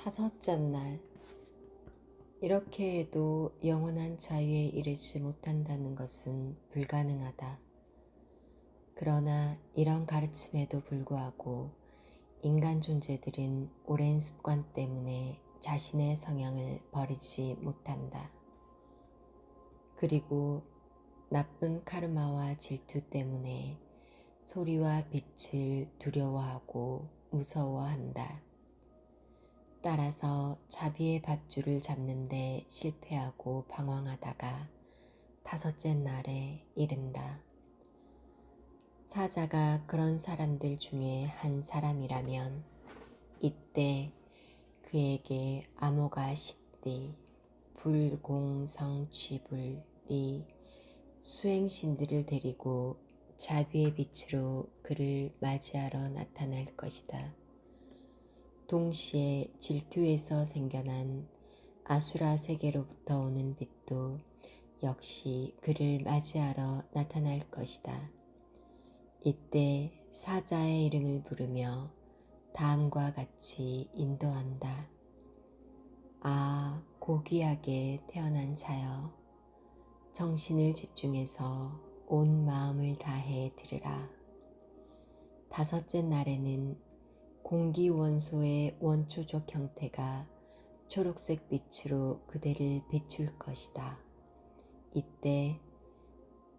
다섯째 날, 이렇게 해도 영원한 자유에 이르지 못한다는 것은 불가능하다. 그러나 이런 가르침에도 불구하고 인간 존재들은 오랜 습관 때문에 자신의 성향을 버리지 못한다. 그리고 나쁜 카르마와 질투 때문에 소리와 빛을 두려워하고 무서워한다. 따라서 자비의 밧줄을 잡는데 실패하고 방황하다가 다섯째 날에 이른다. 사자가 그런 사람들 중에 한 사람이라면 이때 그에게 아모가시띠 불공성취불이 수행신들을 데리고 자비의 빛으로 그를 맞이하러 나타날 것이다. 동시에 질투에서 생겨난 아수라 세계로부터 오는 빛도 역시 그를 맞이하러 나타날 것이다. 이때 사자의 이름을 부르며 다음과 같이 인도한다. 아, 고귀하게 태어난 자여, 정신을 집중해서 온 마음을 다해 들으라. 다섯째 날에는 공기원소의 원초적 형태가 초록색 빛으로 그대를 비출 것이다. 이때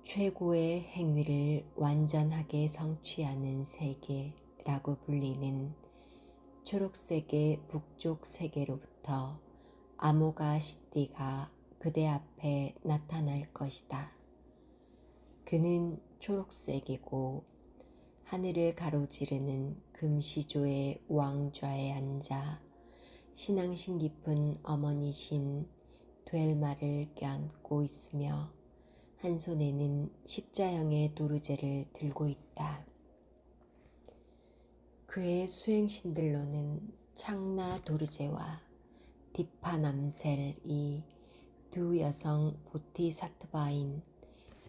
최고의 행위를 완전하게 성취하는 세계라고 불리는 초록색의 북쪽 세계로부터 아모가시띠가 그대 앞에 나타날 것이다. 그는 초록색이고 하늘을 가로지르는 금시조의 왕좌에 앉아 신앙심 깊은 어머니신 델마를 껴안고 있으며 한 손에는 십자형의 도르제를 들고 있다. 그의 수행신들로는 창나 도르제와 디파남셀이 두 여성 보티사트바인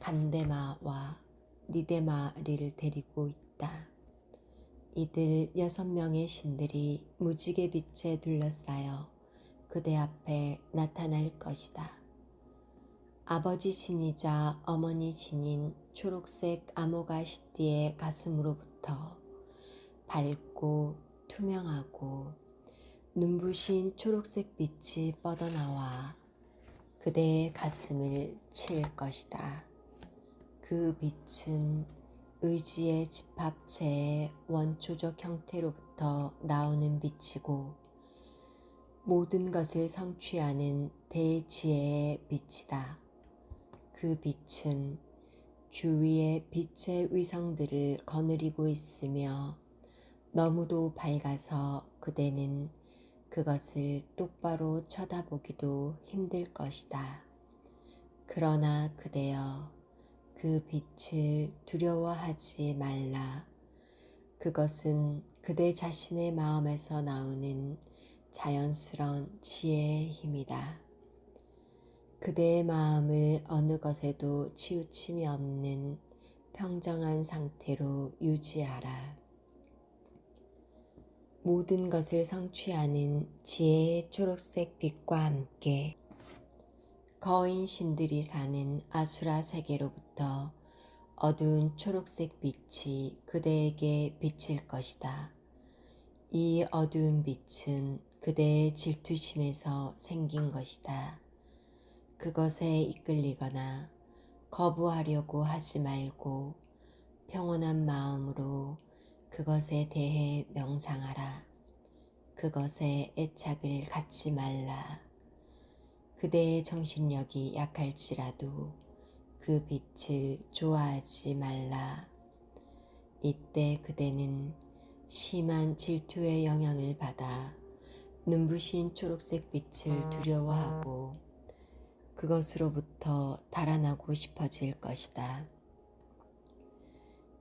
간데마와 니데마리를 데리고 있다. 이들 6명의 신들이 무지개 빛에 둘러싸여 그대 앞에 나타날 것이다. 아버지 신이자 어머니 신인 초록색 아모가시띠의 가슴으로부터 밝고 투명하고 눈부신 초록색 빛이 뻗어나와 그대의 가슴을 칠 것이다. 그 빛은 의지의 집합체의 원초적 형태로부터 나오는 빛이고 모든 것을 성취하는 대지혜의 빛이다. 그 빛은 주위의 빛의 위성들을 거느리고 있으며 너무도 밝아서 그대는 그것을 똑바로 쳐다보기도 힘들 것이다. 그러나 그대여, 그 빛을 두려워하지 말라. 그것은 그대 자신의 마음에서 나오는 자연스러운 지혜의 힘이다. 그대의 마음을 어느 것에도 치우침이 없는 평정한 상태로 유지하라. 모든 것을 성취하는 지혜의 초록색 빛과 함께 거인 신들이 사는 아수라 세계로부터 어두운 초록색 빛이 그대에게 비칠 것이다. 이 어두운 빛은 그대의 질투심에서 생긴 것이다. 그것에 이끌리거나 거부하려고 하지 말고 평온한 마음으로 그것에 대해 명상하라. 그것에 애착을 갖지 말라. 그대의 정신력이 약할지라도 그 빛을 좋아하지 말라. 이때 그대는 심한 질투의 영향을 받아 눈부신 초록색 빛을 두려워하고 그것으로부터 달아나고 싶어질 것이다.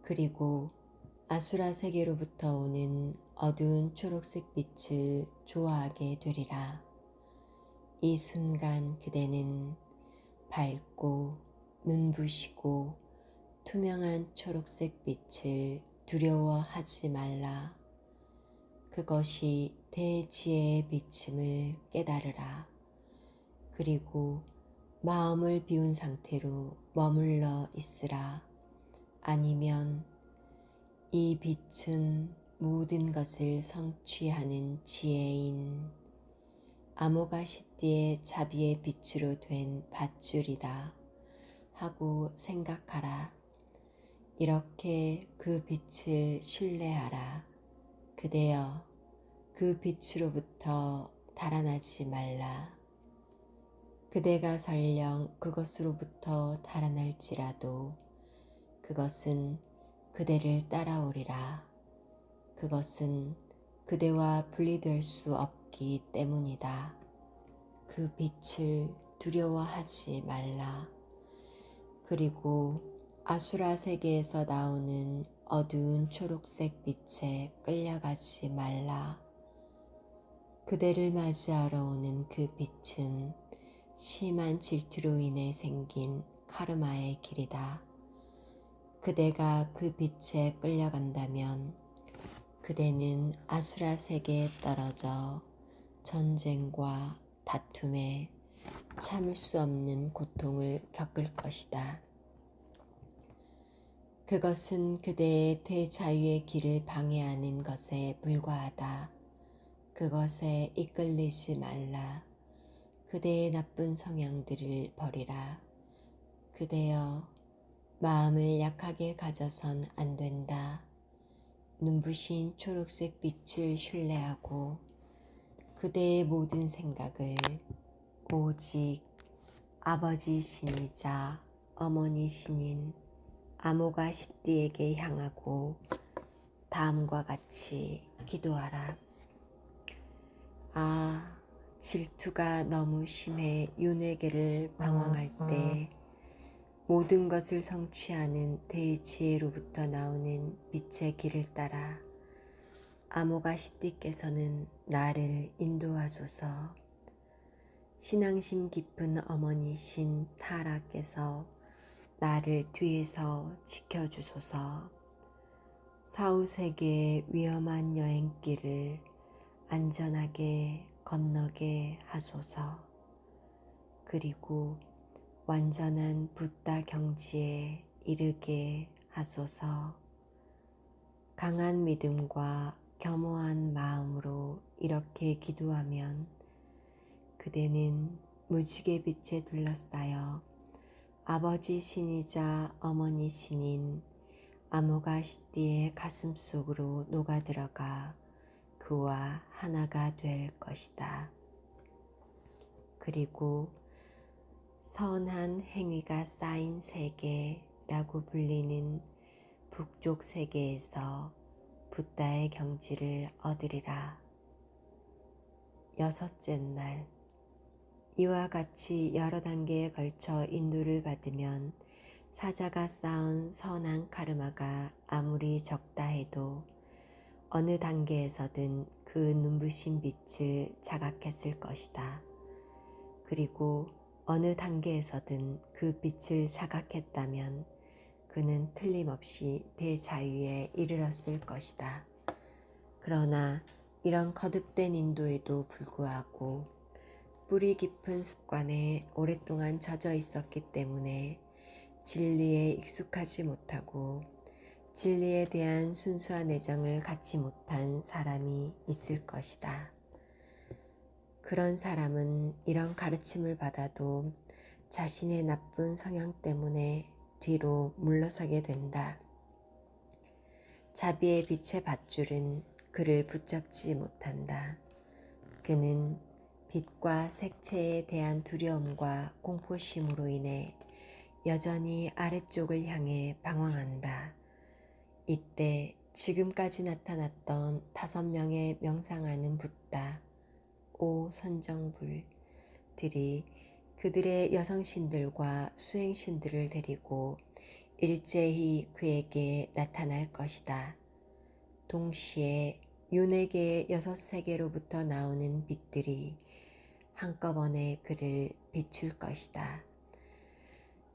그리고 아수라 세계로부터 오는 어두운 초록색 빛을 좋아하게 되리라. 이 순간 그대는 밝고 눈부시고 투명한 초록색 빛을 두려워하지 말라. 그것이 대지혜의 비침을 깨달으라. 그리고 마음을 비운 상태로 머물러 있으라. 아니면 이 빛은 모든 것을 성취하는 지혜인 아모가시띠의 자비의 빛으로 된 밧줄이다 하고 생각하라. 이렇게 그 빛을 신뢰하라. 그대여, 그 빛으로부터 달아나지 말라. 그대가 설령 그것으로부터 달아날지라도 그것은 그대를 따라오리라. 그것은 그대와 분리될 수 없기 때문이다. 그 빛을 두려워하지 말라. 그리고 아수라 세계에서 나오는 어두운 초록색 빛에 끌려가지 말라. 그대를 맞이하러 오는 그 빛은 심한 질투로 인해 생긴 카르마의 길이다. 그대가 그 빛에 끌려간다면 그대는 아수라 세계에 떨어져 전쟁과 다툼에 참을 수 없는 고통을 겪을 것이다. 그것은 그대의 대자유의 길을 방해하는 것에 불과하다. 그것에 이끌리지 말라. 그대의 나쁜 성향들을 버리라. 그대여, 마음을 약하게 가져선 안 된다. 눈부신 초록색 빛을 신뢰하고 그대의 모든 생각을 오직 아버지 신이자 어머니 신인 아모가시띠에게 향하고 다음과 같이 기도하라. 아, 질투가 너무 심해 윤회계를 방황할 때 모든 것을 성취하는 대지혜로부터 나오는 빛의 길을 따라 아모가시띠께서는 나를 인도하소서. 신앙심 깊은 어머니신 타라께서 나를 뒤에서 지켜주소서. 사후세계의 위험한 여행길을 안전하게 건너게 하소서. 그리고 완전한 붓다 경지에 이르게 하소서. 강한 믿음과 겸허한 마음으로 이렇게 기도하면 그대는 무지개 빛에 둘러싸여 아버지 신이자 어머니 신인 아모가시띠의 가슴 속으로 녹아들어가 그와 하나가 될 것이다. 그리고 선한 행위가 쌓인 세계라고 불리는 북쪽 세계에서 붓다의 경지를 얻으리라. 여섯째 날, 이와 같이 여러 단계에 걸쳐 인도를 받으면 사자가 쌓은 선한 카르마가 아무리 적다 해도 어느 단계에서든 그 눈부신 빛을 자각했을 것이다. 그리고 어느 단계에서든 그 빛을 자각했다면 그는 틀림없이 대자유에 이르렀을 것이다. 그러나 이런 거듭된 인도에도 불구하고 뿌리 깊은 습관에 오랫동안 젖어 있었기 때문에 진리에 익숙하지 못하고 진리에 대한 순수한 애정을 갖지 못한 사람이 있을 것이다. 그런 사람은 이런 가르침을 받아도 자신의 나쁜 성향 때문에 뒤로 물러서게 된다. 자비의 빛의 밧줄은 그를 붙잡지 못한다. 그는 빛과 색채에 대한 두려움과 공포심으로 인해 여전히 아래쪽을 향해 방황한다. 이때 지금까지 나타났던 5명의 명상하는 붓다, 5선정불들이 그들의 여성신들과 수행신들을 데리고 일제히 그에게 나타날 것이다. 동시에 윤회계의 6세계로부터 나오는 빛들이 한꺼번에 그를 비출 것이다.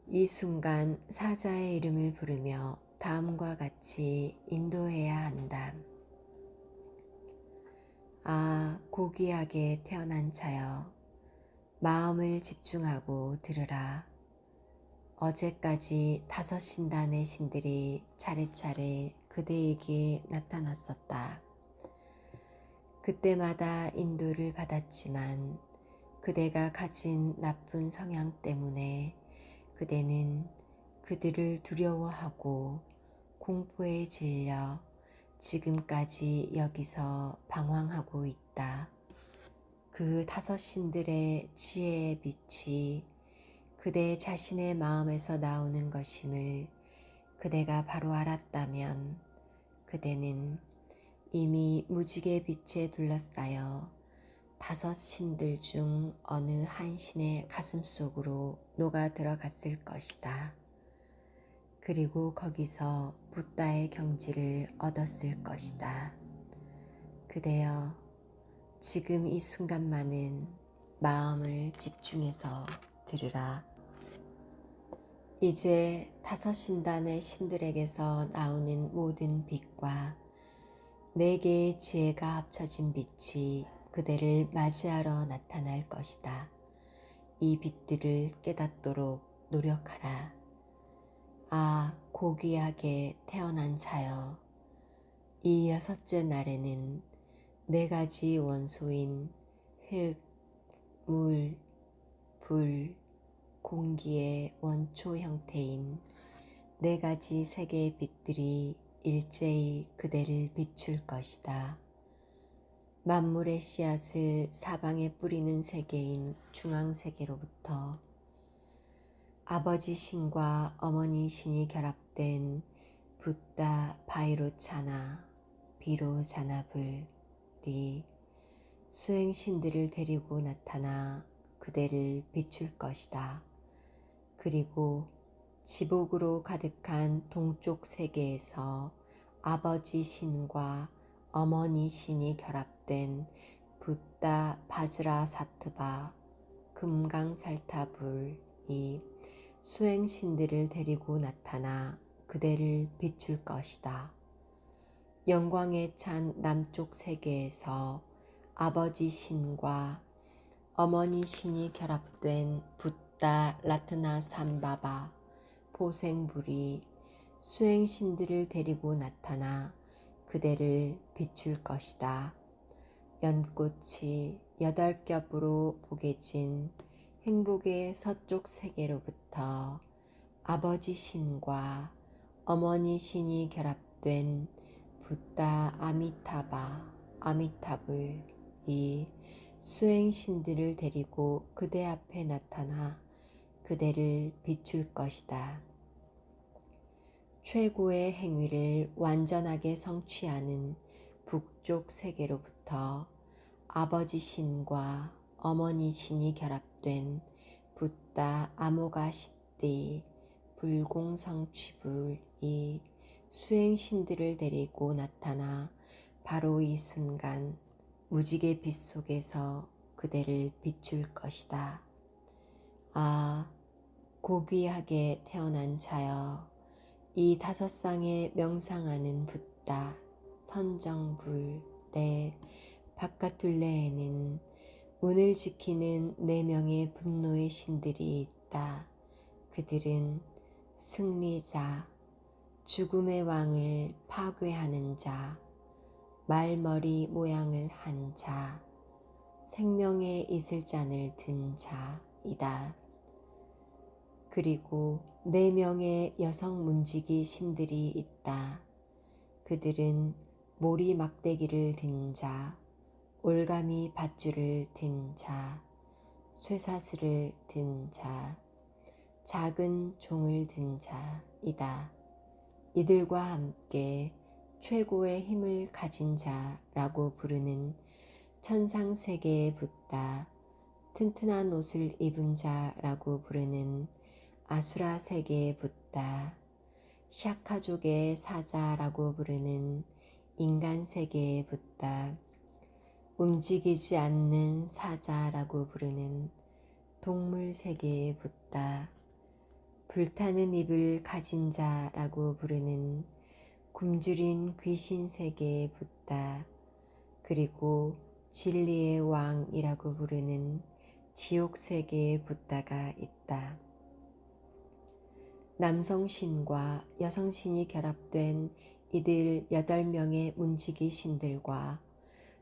이 순간 사자의 이름을 부르며 다음과 같이 인도해야 한다. 고귀하게 태어난 자여, 마음을 집중하고 들으라. 어제까지 5신단의 신들이 차례차례 그대에게 나타났었다. 그때마다 인도를 받았지만 그대가 가진 나쁜 성향 때문에 그대는 그들을 두려워하고 공포에 질려 지금까지 여기서 방황하고 있다. 그 5신들의 지혜의 빛이 그대 자신의 마음에서 나오는 것임을 그대가 바로 알았다면 그대는 이미 무지개 빛에 둘러싸여 5신들 중 어느 한 신의 가슴 속으로 녹아 들어갔을 것이다. 그리고 거기서 붓다의 경지를 얻었을 것이다. 그대여, 지금 이 순간만은 마음을 집중해서 들으라. 이제 5신단의 신들에게서 나오는 모든 빛과 4개의 지혜가 합쳐진 빛이 그대를 맞이하러 나타날 것이다. 이 빛들을 깨닫도록 노력하라. 아, 고귀하게 태어난 자여, 이 6째 날에는 4가지 원소인 흙, 물, 불, 공기의 원초 형태인 4가지 세계의 빛들이 일제히 그대를 비출 것이다. 만물의 씨앗을 사방에 뿌리는 세계인 중앙세계로부터 아버지 신과 어머니 신이 결합된 붓다 바이로차나 비로자나불이 수행신들을 데리고 나타나 그대를 비출 것이다. 그리고 지복으로 가득한 동쪽 세계에서 아버지 신과 어머니 신이 결합된 붓다 바즈라 사트바 금강살타불이 수행신들을 데리고 나타나 그대를 비출 것이다. 영광에 찬 남쪽 세계에서 아버지 신과 어머니 신이 결합된 붓다 라트나 삼바바 보생불이 수행신들을 데리고 나타나 그대를 비출 것이다. 연꽃이 8겹으로 보게진 행복의 서쪽 세계로부터 아버지 신과 어머니 신이 결합된 붓다 아미타불이 수행신들을 데리고 그대 앞에 나타나 그대를 비출 것이다. 최고의 행위를 완전하게 성취하는 북쪽 세계로부터 아버지 신과 어머니 신이 결합된 붓다 아모가시띠 불공성취불이 수행신들을 데리고 나타나 바로 이 순간 무지개 빛 속에서 그대를 비출 것이다. 아, 고귀하게 태어난 자여, 이 5쌍에 명상하는 붓다 선정불 바깥 둘레에는 문을 지키는 4명의 분노의 신들이 있다. 그들은 승리자, 죽음의 왕을 파괴하는 자, 말머리 모양을 한 자, 생명의 이슬잔을 든 자이다. 그리고 4명의 여성 문지기 신들이 있다. 그들은 모리 막대기를 든 자, 올가미 밧줄을 든 자, 쇠사슬을 든 자, 작은 종을 든 자이다. 이들과 함께 최고의 힘을 가진 자라고 부르는 천상세계에 붓다 튼튼한 옷을 입은 자라고 부르는 아수라 세계에 붓다 샤카족의 사자라고 부르는 인간 세계에 붓다 움직이지 않는 사자라고 부르는 동물 세계에 붓다 불타는 입을 가진 자라고 부르는 굶주린 귀신 세계에 붓다 그리고 진리의 왕이라고 부르는 지옥세계의 붓다가 있다. 남성신과 여성신이 결합된 이들 8명의 문지기 신들과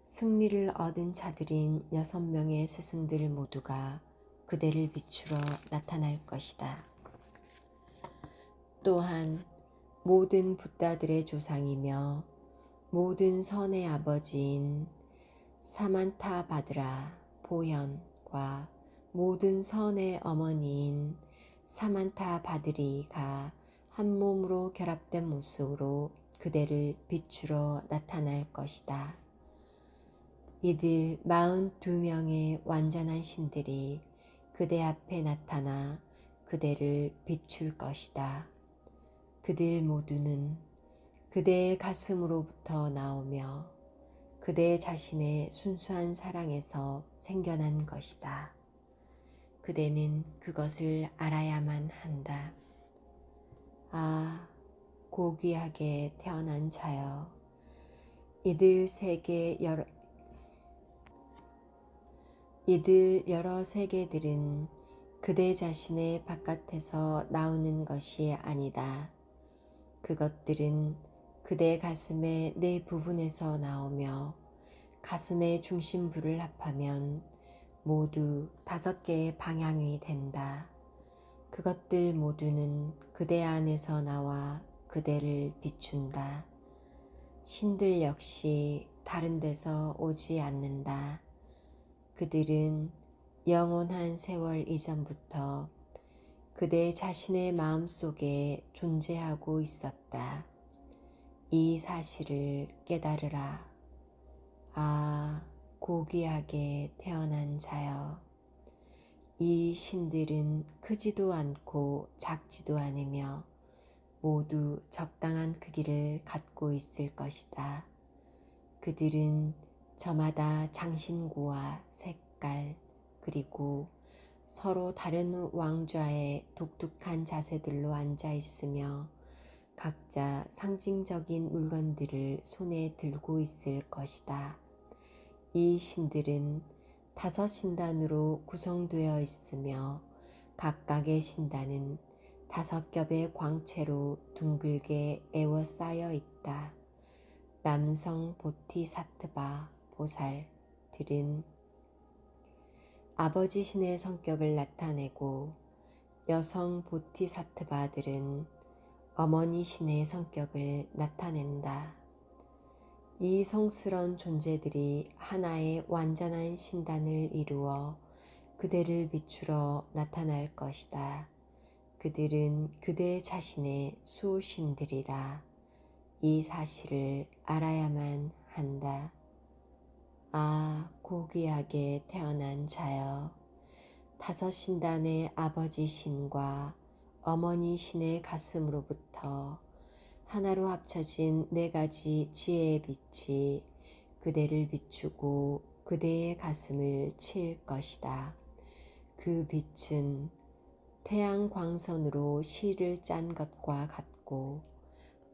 승리를 얻은 자들인 6명의 스승들 모두가 그대를 비추러 나타날 것이다. 또한 모든 붓다들의 조상이며 모든 선의 아버지인 사만타 바드라 보현과 모든 선의 어머니인 사만타 바드리가 한 몸으로 결합된 모습으로 그대를 비추러 나타날 것이다. 이들 42명의 완전한 신들이 그대 앞에 나타나 그대를 비출 것이다. 그들 모두는 그대의 가슴으로부터 나오며 그대 자신의 순수한 사랑에서 생겨난 것이다. 그대는 그것을 알아야만 한다. 아, 고귀하게 태어난 자여, 이들 여러 세계들은 그대 자신의 바깥에서 나오는 것이 아니다. 그것들은 그대 가슴의 네 부분에서 나오며 가슴의 중심부를 합하면 모두 5개의 방향이 된다. 그것들 모두는 그대 안에서 나와 그대를 비춘다. 신들 역시 다른 데서 오지 않는다. 그들은 영원한 세월 이전부터 그대 자신의 마음속에 존재하고 있었다. 이 사실을 깨달으라. 아, 고귀하게 태어난 자여. 이 신들은 크지도 않고 작지도 않으며 모두 적당한 크기를 갖고 있을 것이다. 그들은 저마다 장신구와 색깔 그리고 서로 다른 왕좌의 독특한 자세들로 앉아 있으며 각자 상징적인 물건들을 손에 들고 있을 것이다. 이 신들은 5신단으로 구성되어 있으며 각각의 신단은 5겹의 광채로 둥글게 에워싸여 있다. 남성 보티사트바 보살들은 아버지 신의 성격을 나타내고 여성 보티사트바들은 어머니 신의 성격을 나타낸다. 이 성스러운 존재들이 하나의 완전한 신단을 이루어 그대를 비추러 나타날 것이다. 그들은 그대 자신의 수신들이다. 이 사실을 알아야만 한다. 아, 고귀하게 태어난 자여. 5신단의 아버지 신과 어머니 신의 가슴으로부터 하나로 합쳐진 4가지 지혜의 빛이 그대를 비추고 그대의 가슴을 채울 것이다. 그 빛은 태양 광선으로 실을 짠 것과 같고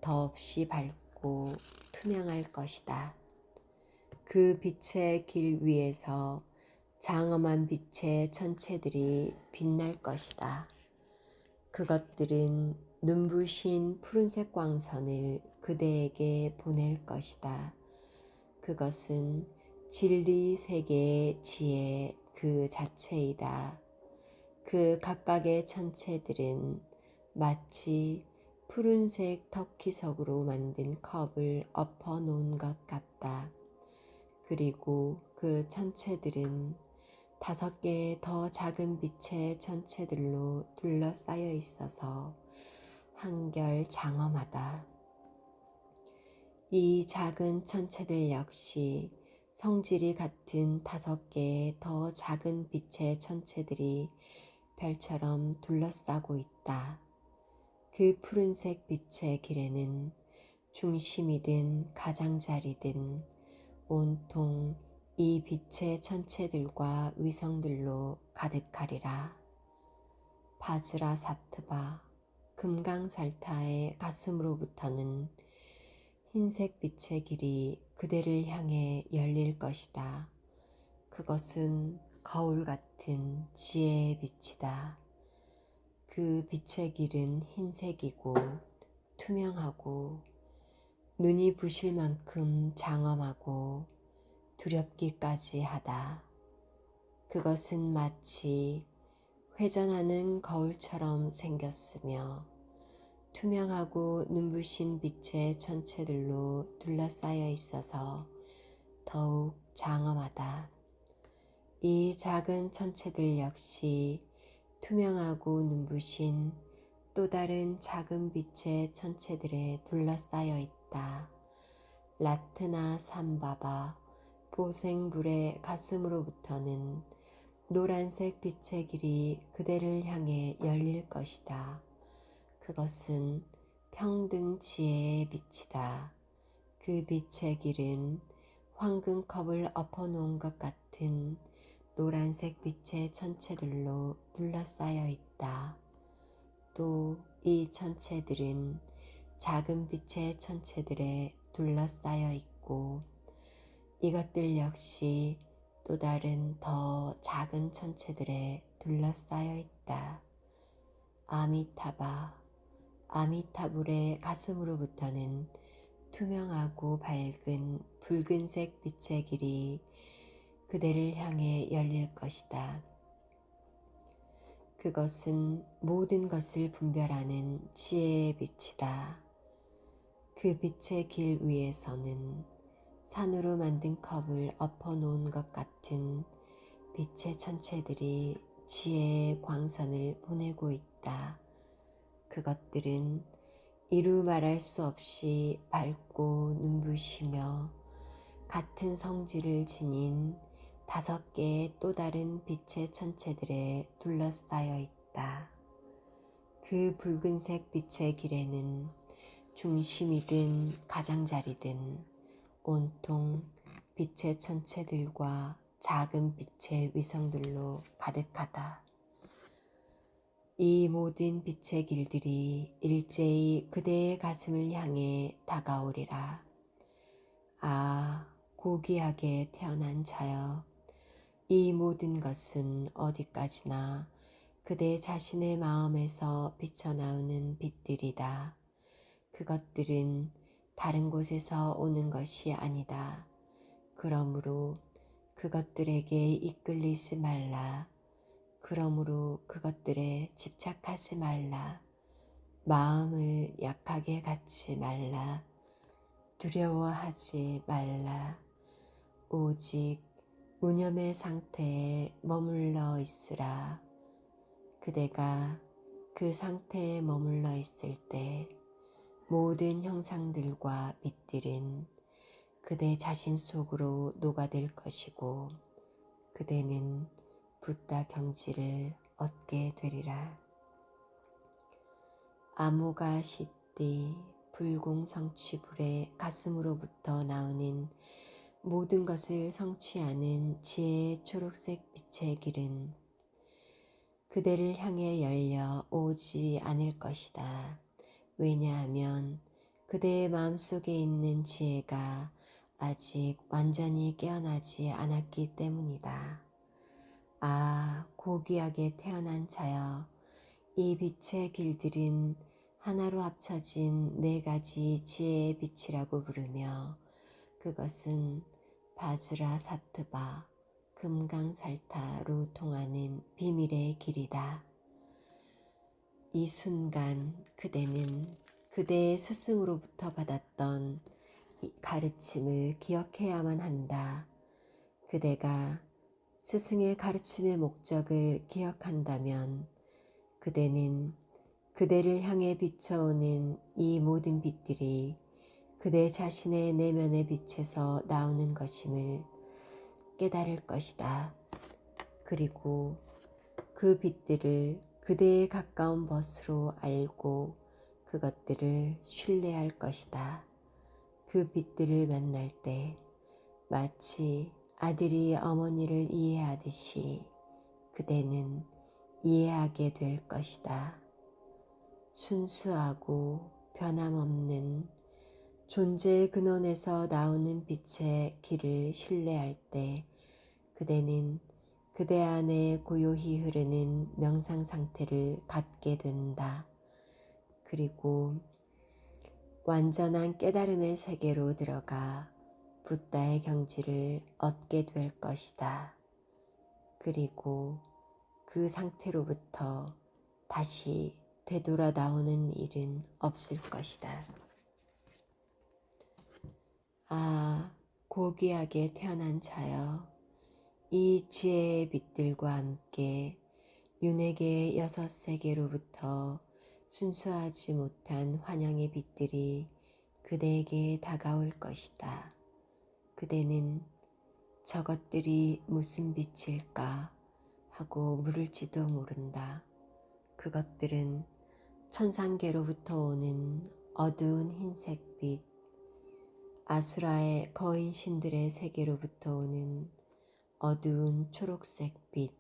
더없이 밝고 투명할 것이다. 그 빛의 길 위에서 장엄한 빛의 천체들이 빛날 것이다. 그것들은 눈부신 푸른색 광선을 그대에게 보낼 것이다. 그것은 진리 세계의 지혜 그 자체이다. 그 각각의 천체들은 마치 푸른색 터키석으로 만든 컵을 엎어 놓은 것 같다. 그리고 그 천체들은 5개의 더 작은 빛의 천체들로 둘러싸여 있어서 한결 장엄하다. 이 작은 천체들 역시 성질이 같은 5개의 더 작은 빛의 천체들이 별처럼 둘러싸고 있다. 그 푸른색 빛의 길에는 중심이든 가장자리든 온통 이 빛의 천체들과 위성들로 가득하리라. 바즈라사트바 금강살타의 가슴으로부터는 흰색 빛의 길이 그대를 향해 열릴 것이다. 그것은 거울 같은 지혜의 빛이다. 그 빛의 길은 흰색이고 투명하고 눈이 부실 만큼 장엄하고 두렵기까지 하다. 그것은 마치 회전하는 거울처럼 생겼으며 투명하고 눈부신 빛의 천체들로 둘러싸여 있어서 더욱 장엄하다. 이 작은 천체들 역시 투명하고 눈부신 또 다른 작은 빛의 천체들에 둘러싸여 있다. 라트나 삼바바 보생불의 가슴으로부터는 노란색 빛의 길이 그대를 향해 열릴 것이다. 그것은 평등 지혜의 빛이다. 그 빛의 길은 황금컵을 엎어놓은 것 같은 노란색 빛의 천체들로 둘러싸여 있다. 또 이 천체들은 작은 빛의 천체들에 둘러싸여 있고 이것들 역시 또 다른 더 작은 천체들에 둘러싸여 있다. 아미타바, 아미타불의 가슴으로부터는 투명하고 밝은 붉은색 빛의 길이 그대를 향해 열릴 것이다. 그것은 모든 것을 분별하는 지혜의 빛이다. 그 빛의 길 위에서는 산으로 만든 컵을 엎어놓은 것 같은 빛의 천체들이 지혜의 광선을 보내고 있다. 그것들은 이루 말할 수 없이 밝고 눈부시며 같은 성질을 지닌 5개의 또 다른 빛의 천체들에 둘러싸여 있다. 그 붉은색 빛의 길에는 중심이든 가장자리든 온통 빛의 천체들과 작은 빛의 위성들로 가득하다. 이 모든 빛의 길들이 일제히 그대의 가슴을 향해 다가오리라. 아, 고귀하게 태어난 자여, 이 모든 것은 어디까지나 그대 자신의 마음에서 비쳐나오는 빛들이다. 그것들은 다른 곳에서 오는 것이 아니다. 그러므로 그것들에게 이끌리지 말라. 그러므로 그것들에 집착하지 말라. 마음을 약하게 갖지 말라. 두려워하지 말라. 오직 무념의 상태에 머물러 있으라. 그대가 그 상태에 머물러 있을 때 모든 형상들과 빛들은 그대 자신 속으로 녹아들 것이고 그대는 붓다 경지를 얻게 되리라. 아모가 시띠 불공성취불의 가슴으로부터 나오는 모든 것을 성취하는 지혜의 초록색 빛의 길은 그대를 향해 열려 오지 않을 것이다. 왜냐하면 그대의 마음속에 있는 지혜가 아직 완전히 깨어나지 않았기 때문이다. 아, 고귀하게 태어난 자여, 이 빛의 길들은 하나로 합쳐진 4가지 지혜의 빛이라고 부르며 그것은 바즈라 사트바, 금강살타로 통하는 비밀의 길이다. 이 순간 그대는 그대의 스승으로부터 받았던 이 가르침을 기억해야만 한다. 그대가 스승의 가르침의 목적을 기억한다면 그대는 그대를 향해 비춰오는 이 모든 빛들이 그대 자신의 내면의 빛에서 나오는 것임을 깨달을 것이다. 그리고 그 빛들을 그대의 가까운 벗으로 알고 그것들을 신뢰할 것이다. 그 빛들을 만날 때 마치 아들이 어머니를 이해하듯이 그대는 이해하게 될 것이다. 순수하고 변함없는 존재의 근원에서 나오는 빛의 길을 신뢰할 때 그대는 그대 안에 고요히 흐르는 명상 상태를 갖게 된다. 그리고 완전한 깨달음의 세계로 들어가 붓다의 경지를 얻게 될 것이다. 그리고 그 상태로부터 다시 되돌아 나오는 일은 없을 것이다. 아, 고귀하게 태어난 자여, 이 지혜의 빛들과 함께 윤회계의 6세계로부터 순수하지 못한 환영의 빛들이 그대에게 다가올 것이다. 그대는 저것들이 무슨 빛일까 하고 물을지도 모른다. 그것들은 천상계로부터 오는 어두운 흰색빛, 아수라의 거인 신들의 세계로부터 오는 어두운 초록색빛,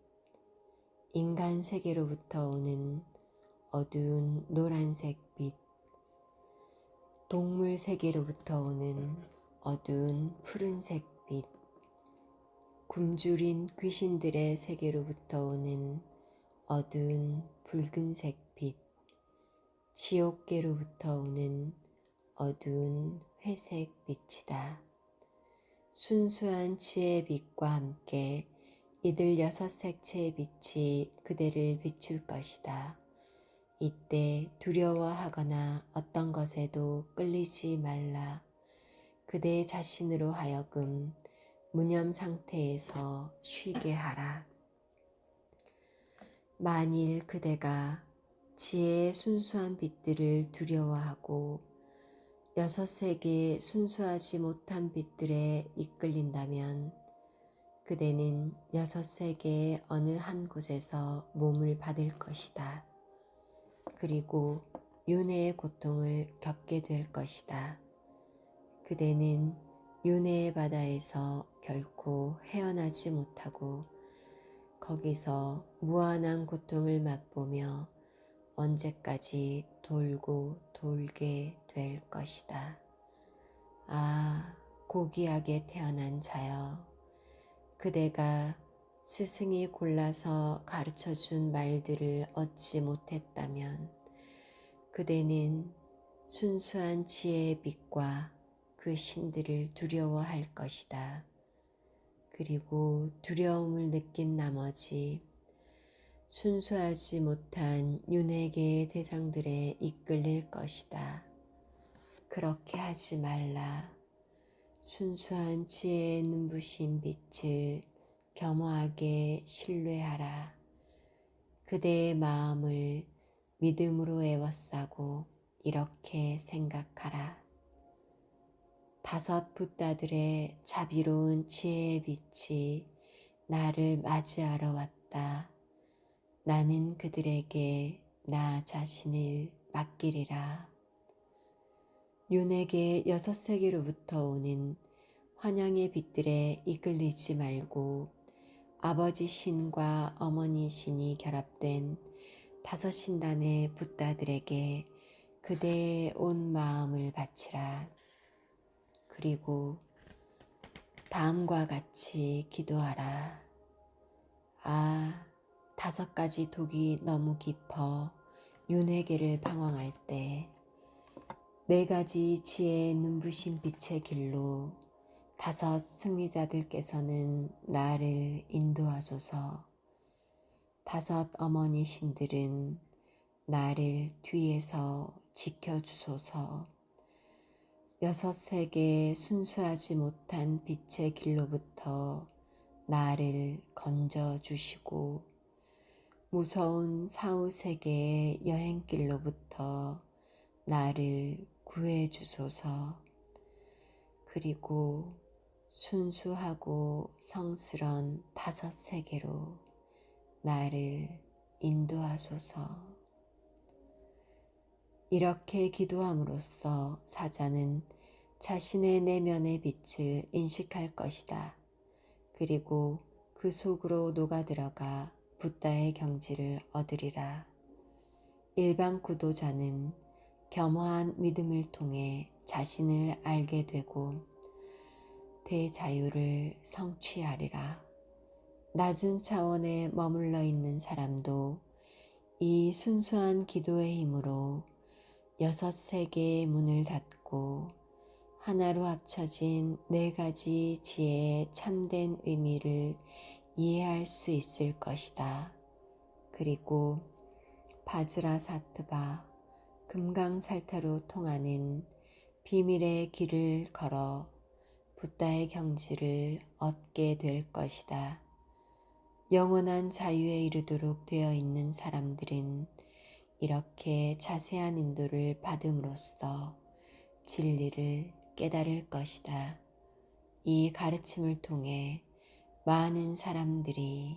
인간 세계로부터 오는 어두운 노란색빛, 동물 세계로부터 오는 어두운 푸른색빛, 굶주린 귀신들의 세계로부터 오는 어두운 붉은색빛, 지옥계로부터 오는 어두운 회색빛이다. 순수한 지혜의 빛과 함께 이들 6색채의 빛이 그대를 비출 것이다. 이때 두려워하거나 어떤 것에도 끌리지 말라. 그대 자신으로 하여금 무념 상태에서 쉬게 하라. 만일 그대가 지혜의 순수한 빛들을 두려워하고 6세계의 순수하지 못한 빛들에 이끌린다면 그대는 6세계의 어느 한 곳에서 몸을 받을 것이다. 그리고 윤회의 고통을 겪게 될 것이다. 그대는 윤회의 바다에서 결코 헤어나지 못하고 거기서 무한한 고통을 맛보며 언제까지 돌고 돌게 될 것이다. 아, 고귀하게 태어난 자여, 그대가 스승이 골라서 가르쳐준 말들을 얻지 못했다면 그대는 순수한 지혜의 빛과 그 신들을 두려워할 것이다. 그리고 두려움을 느낀 나머지 순수하지 못한 윤회계의 대상들에 이끌릴 것이다. 그렇게 하지 말라. 순수한 지혜의 눈부신 빛을 겸허하게 신뢰하라. 그대의 마음을 믿음으로 에워싸고 이렇게 생각하라. 5 붓다들의 자비로운 지혜의 빛이 나를 맞이하러 왔다. 나는 그들에게 나 자신을 맡기리라. 윤회계 6세계로부터 오는 환영의 빛들에 이끌리지 말고 아버지 신과 어머니 신이 결합된 5 신단의 붓다들에게 그대의 온 마음을 바치라. 그리고 다음과 같이 기도하라. 아, 5 가지 독이 너무 깊어 윤회계를 방황할 때 4 가지 지혜의 눈부신 빛의 길로 5 승리자들께서는 나를 인도하소서. 5 어머니 신들은 나를 뒤에서 지켜주소서. 6세계의 순수하지 못한 빛의 길로부터 나를 건져주시고 무서운 사후세계의 여행길로부터 나를 구해주소서. 그리고 순수하고 성스런 5 세계로 나를 인도하소서. 이렇게 기도함으로써 사자는 자신의 내면의 빛을 인식할 것이다. 그리고 그 속으로 녹아들어가 붓다의 경지를 얻으리라. 일반 구도자는 겸허한 믿음을 통해 자신을 알게 되고 대자유를 성취하리라. 낮은 차원에 머물러 있는 사람도 이 순수한 기도의 힘으로 6세계의 문을 닫고 하나로 합쳐진 4가지 지혜의 참된 의미를 이해할 수 있을 것이다. 그리고 바즈라사트바 금강살타로 통하는 비밀의 길을 걸어 붓다의 경지를 얻게 될 것이다. 영원한 자유에 이르도록 되어 있는 사람들은 이렇게 자세한 인도를 받음으로써 진리를 깨달을 것이다. 이 가르침을 통해 많은 사람들이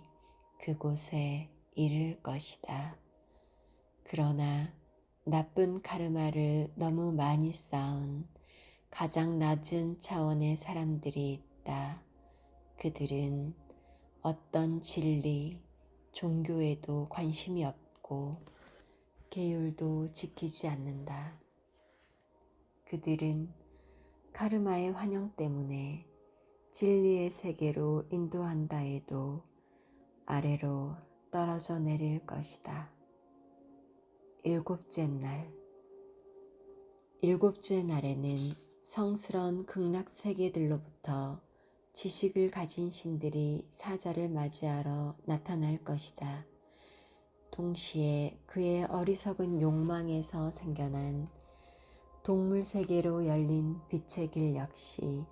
그곳에 이를 것이다. 그러나 나쁜 카르마를 너무 많이 쌓은 가장 낮은 차원의 사람들이 있다. 그들은 어떤 진리, 종교에도 관심이 없고 계율도 지키지 않는다. 그들은 카르마의 환영 때문에 진리의 세계로 인도한다 해도 아래로 떨어져 내릴 것이다. 7째 날. 7째 날에는 성스러운 극락 세계들로부터 지식을 가진 신들이 사자를 맞이하러 나타날 것이다. 동시에 그의 어리석은 욕망에서 생겨난 동물 세계로 열린 빛의 길 역시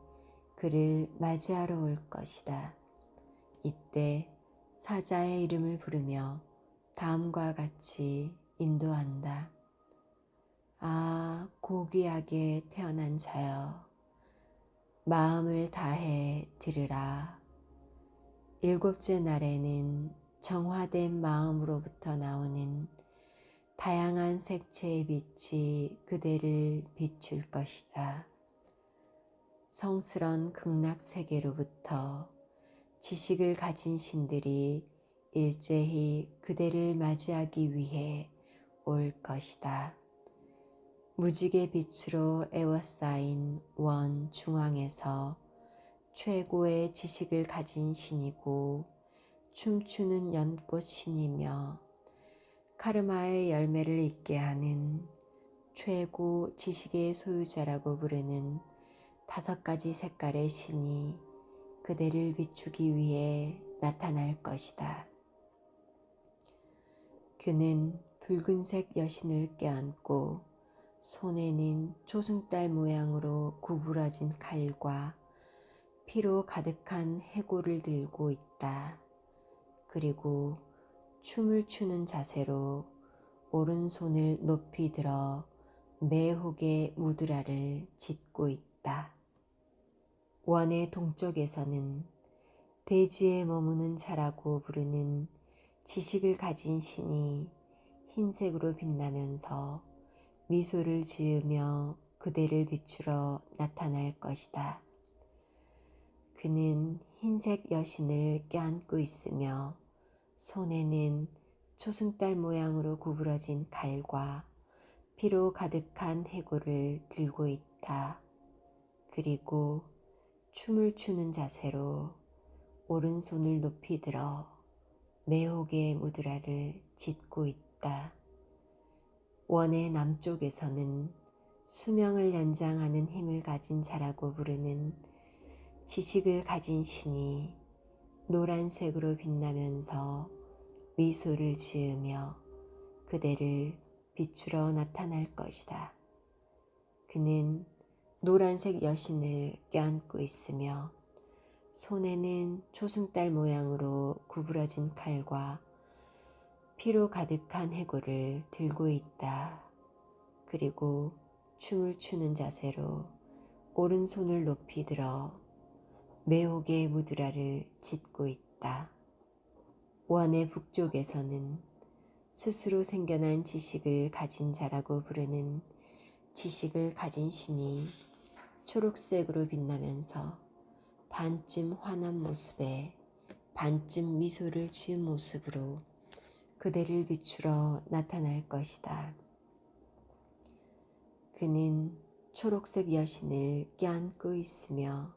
그를 맞이하러 올 것이다. 이때 사자의 이름을 부르며 다음과 같이 인도한다. 아, 고귀하게 태어난 자여, 마음을 다해 들으라. 7째 날에는 정화된 마음으로부터 나오는 다양한 색채의 빛이 그대를 비출 것이다. 성스런 극락 세계로부터 지식을 가진 신들이 일제히 그대를 맞이하기 위해 올 것이다. 무지개 빛으로 에워싸인 원 중앙에서 최고의 지식을 가진 신이고 춤추는 연꽃 신이며 카르마의 열매를 잇게 하는 최고 지식의 소유자라고 부르는 5가지 색깔의 신이 그대를 비추기 위해 나타날 것이다. 그는 붉은색 여신을 껴안고 손에는 초승달 모양으로 구부러진 칼과 피로 가득한 해골을 들고 있다. 그리고 춤을 추는 자세로 오른손을 높이 들어 매혹의 무드라를 짓고 있다. 원의 동쪽에서는 대지에 머무는 자라고 부르는 지식을 가진 신이 흰색으로 빛나면서 미소를 지으며 그대를 비추러 나타날 것이다. 그는 흰색 여신을 껴안고 있으며 손에는 초승달 모양으로 구부러진 칼과 피로 가득한 해골을 들고 있다. 그리고 춤을 추는 자세로 오른손을 높이 들어 매혹의 무드라를 짓고 있다. 원의 남쪽에서는 수명을 연장하는 힘을 가진 자라고 부르는 지식을 가진 신이 노란색으로 빛나면서 미소를 지으며 그대를 비추러 나타날 것이다. 그는 노란색 여신을 껴안고 있으며 손에는 초승달 모양으로 구부러진 칼과 피로 가득한 해골을 들고 있다. 그리고 춤을 추는 자세로 오른손을 높이 들어 매혹의 무드라를 짓고 있다. 원의 북쪽에서는 스스로 생겨난 지식을 가진 자라고 부르는 지식을 가진 신이 초록색으로 빛나면서 반쯤 환한 모습에 반쯤 미소를 지은 모습으로 그대를 비추러 나타날 것이다. 그는 초록색 여신을 껴안고 있으며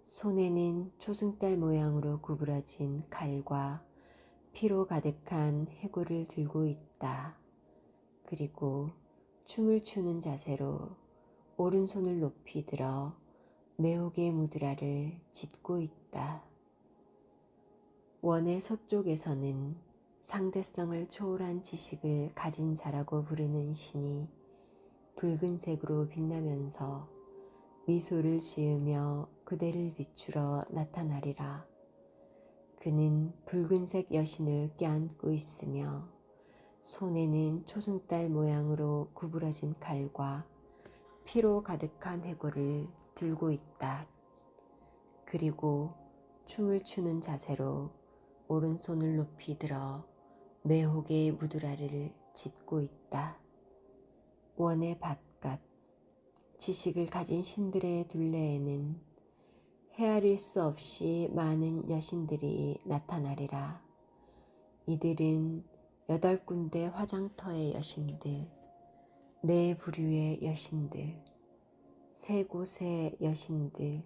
손에는 초승달 모양으로 구부러진 칼과 피로 가득한 해골을 들고 있다. 그리고 춤을 추는 자세로 오른손을 높이 들어 매혹의 무드라를 짓고 있다. 원의 서쪽에서는 상대성을 초월한 지식을 가진 자라고 부르는 신이 붉은색으로 빛나면서 미소를 지으며 그대를 비추러 나타나리라. 그는 붉은색 여신을 껴안고 있으며 손에는 초승달 모양으로 구부러진 칼과 피로 가득한 해골을 들고 있다. 그리고 춤을 추는 자세로 오른손을 높이 들어 매혹의 무드라를 짓고 있다. 원의 바깥 지식을 가진 신들의 둘레에는 헤아릴 수 없이 많은 여신들이 나타나리라. 이들은 8군데 화장터의 여신들, 4부류의 여신들, 3곳의 여신들,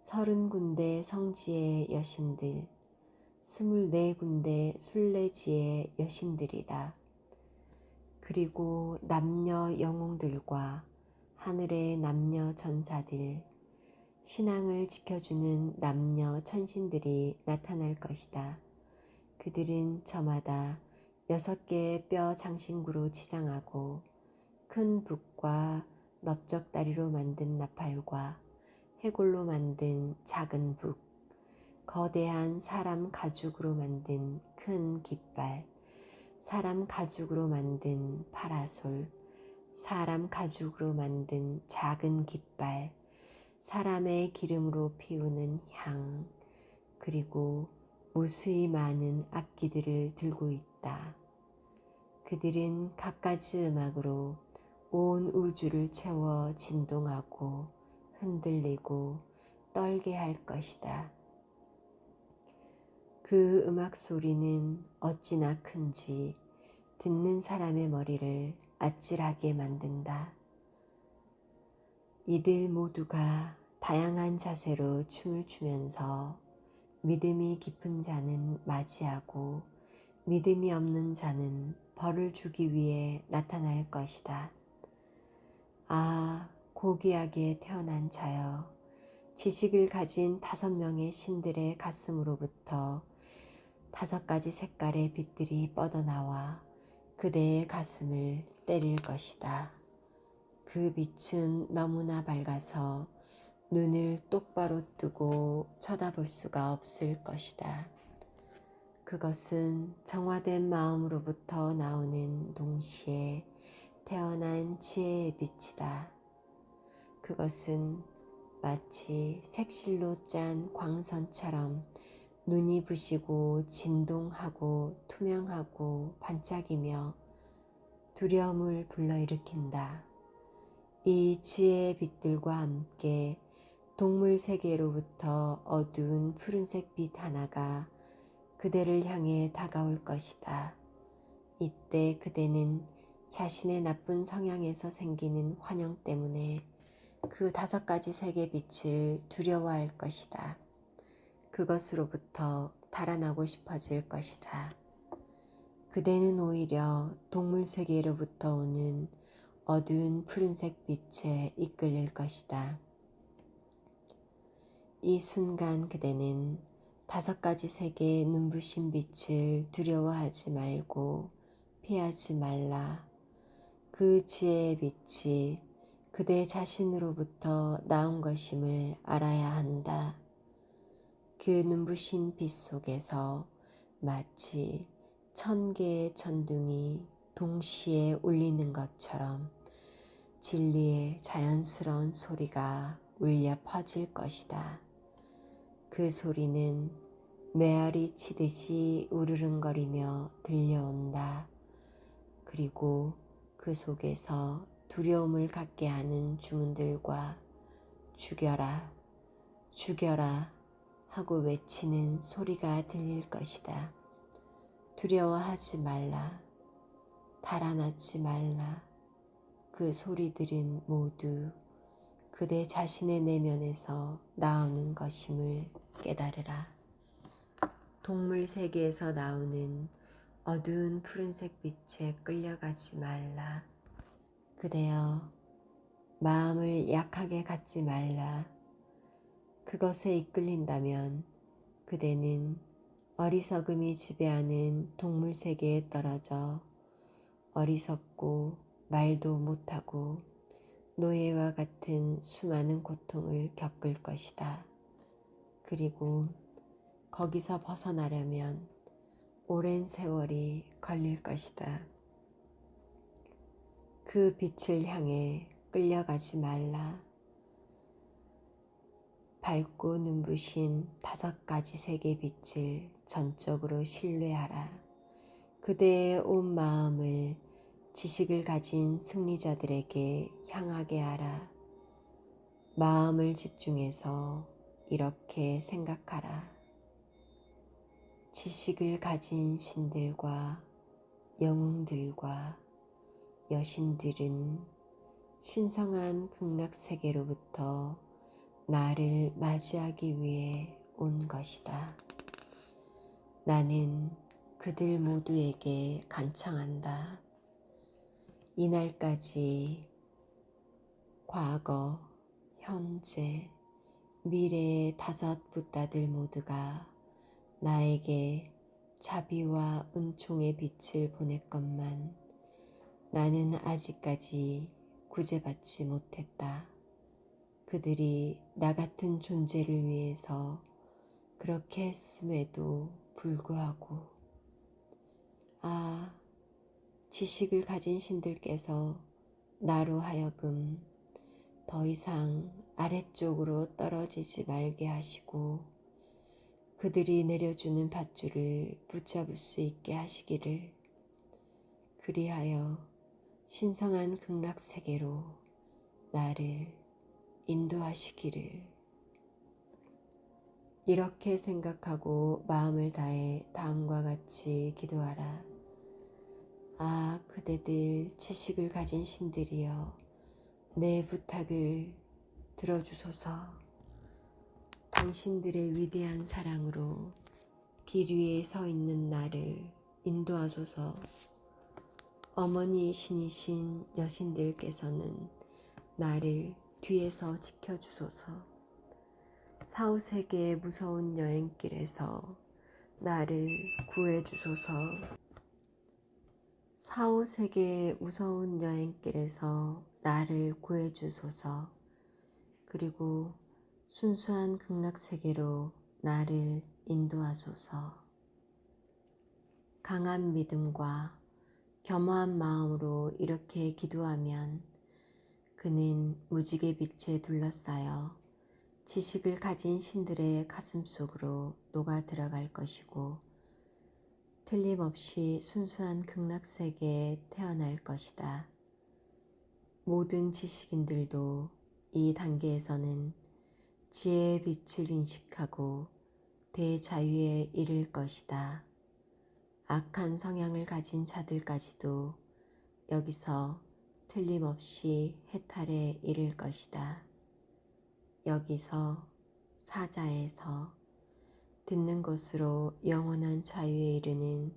30군데 성지의 여신들, 24군데 순례지의 여신들이다. 그리고 남녀 영웅들과 하늘의 남녀 전사들, 신앙을 지켜주는 남녀 천신들이 나타날 것이다. 그들은 저마다 6개의 뼈 장신구로 치장하고 큰 북과 넓적다리로 만든 나팔과 해골로 만든 작은 북, 거대한 사람 가죽으로 만든 큰 깃발, 사람 가죽으로 만든 파라솔, 사람 가죽으로 만든 작은 깃발, 사람의 기름으로 피우는 향, 그리고 무수히 많은 악기들을 들고 있다. 그들은 갖가지 음악으로 온 우주를 채워 진동하고 흔들리고 떨게 할 것이다. 그 음악 소리는 어찌나 큰지 듣는 사람의 머리를 아찔하게 만든다. 이들 모두가 다양한 자세로 춤을 추면서 믿음이 깊은 자는 맞이하고 믿음이 없는 자는 벌을 주기 위해 나타날 것이다. 아, 고귀하게 태어난 자여, 지식을 가진 5명의 신들의 가슴으로부터 5가지 색깔의 빛들이 뻗어나와 그대의 가슴을 때릴 것이다. 그 빛은 너무나 밝아서 눈을 똑바로 뜨고 쳐다볼 수가 없을 것이다. 그것은 정화된 마음으로부터 나오는 동시에 태어난 지혜의 빛이다. 그것은 마치 색실로 짠 광선처럼 눈이 부시고 진동하고 투명하고 반짝이며 두려움을 불러일으킨다. 이 지혜의 빛들과 함께 동물 세계로부터 어두운 푸른색 빛 하나가 그대를 향해 다가올 것이다. 이때 그대는 자신의 나쁜 성향에서 생기는 환영 때문에 그 5가지 색의 빛을 두려워할 것이다. 그것으로부터 달아나고 싶어질 것이다. 그대는 오히려 동물 세계로부터 오는 어두운 푸른색 빛에 이끌릴 것이다. 이 순간 그대는 5가지 색의 눈부신 빛을 두려워하지 말고 피하지 말라. 그 지혜의 빛이 그대 자신으로부터 나온 것임을 알아야 한다. 그 눈부신 빛 속에서 마치 1000개의 천둥이 동시에 울리는 것처럼 진리의 자연스러운 소리가 울려 퍼질 것이다. 그 소리는 메아리 치듯이 우르릉거리며 들려온다. 그리고 그 속에서 두려움을 갖게 하는 주문들과 죽여라, 죽여라 하고 외치는 소리가 들릴 것이다. 두려워하지 말라, 달아나지 말라. 그 소리들은 모두 그대 자신의 내면에서 나오는 것임을 깨달으라. 동물 세계에서 나오는 어두운 푸른색 빛에 끌려가지 말라. 그대여, 마음을 약하게 갖지 말라. 그것에 이끌린다면 그대는 어리석음이 지배하는 동물 세계에 떨어져 어리석고 말도 못하고 노예와 같은 수많은 고통을 겪을 것이다. 그리고 거기서 벗어나려면 오랜 세월이 걸릴 것이다. 그 빛을 향해 끌려가지 말라. 밝고 눈부신 5가지 색의 빛을 전적으로 신뢰하라. 그대의 온 마음을 지식을 가진 승리자들에게 향하게 하라. 마음을 집중해서 이렇게 생각하라. 지식을 가진 신들과 영웅들과 여신들은 신성한 극락세계로부터 나를 맞이하기 위해 온 것이다. 나는 그들 모두에게 간청한다. 이날까지 과거, 현재, 미래의 5 붓다들 모두가 나에게 자비와 은총의 빛을 보냈건만 나는 아직까지 구제받지 못했다. 그들이 나 같은 존재를 위해서 그렇게 했음에도 불구하고 지식을 가진 신들께서 나로 하여금 더 이상 아래쪽으로 떨어지지 말게 하시고 그들이 내려주는 밧줄을 붙잡을 수 있게 하시기를, 그리하여 신성한 극락세계로 나를 인도하시기를. 이렇게 생각하고 마음을 다해 다음과 같이 기도하라. 그대들 지식을 가진 신들이여, 내 부탁을 들어주소서. 당신들의 위대한 사랑으로 길 위에 서 있는 나를 인도하소서. 어머니 신이신 여신들께서는 나를 뒤에서 지켜주소서. 4, 5세계의 무서운 여행길에서 나를 구해주소서. 4, 5세계의 무서운 여행길에서 나를 구해주소서. 그리고 순수한 극락세계로 나를 인도하소서. 강한 믿음과 겸허한 마음으로 이렇게 기도하면 그는 무지개 빛에 둘러싸여 지식을 가진 신들의 가슴 속으로 녹아 들어갈 것이고 틀림없이 순수한 극락세계에 태어날 것이다. 모든 지식인들도 이 단계에서는 지혜의 빛을 인식하고 대자유에 이를 것이다. 악한 성향을 가진 자들까지도 여기서 틀림없이 해탈에 이를 것이다. 여기서 사자에서 듣는 것으로 영원한 자유에 이르는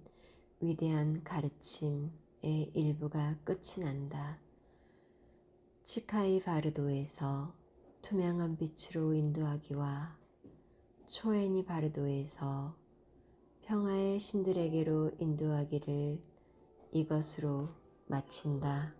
위대한 가르침의 일부가 끝이 난다. 치카이 바르도에서 투명한 빛으로 인도하기와 초에니 바르도에서 평화의 신들에게로 인도하기를 이것으로 마친다.